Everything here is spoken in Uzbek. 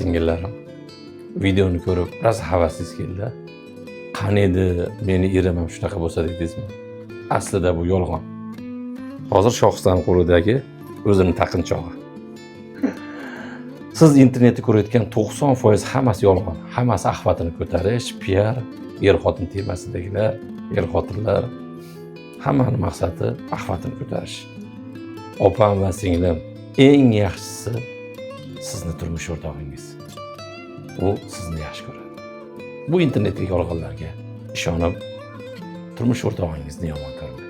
singillarim, videoni ko'rib rosa havasingiz keldi. Qani edi meni erim ham shunaqa bo'lsa dedingizmi? Aslida bu yolg'on. Hozir Shohistani qo'lidagi o'zini taqinchog'i. Siz internetda ko'rayotgan 90% hammasi yolg'on. Hammasi axvatini ko'tarish, PR, er-xotin temasidagilar, er-xotinlar hammani maqsadi axvatini ko'tarish. Opam va singlim, eng yaxshisi sizni turmush o'rtog'ingiz. U sizni yaxshi ko'radi. Bu internetdagi yolg'onlarga ishonib turmush o'rtog'ingizni yomon ko'rmang.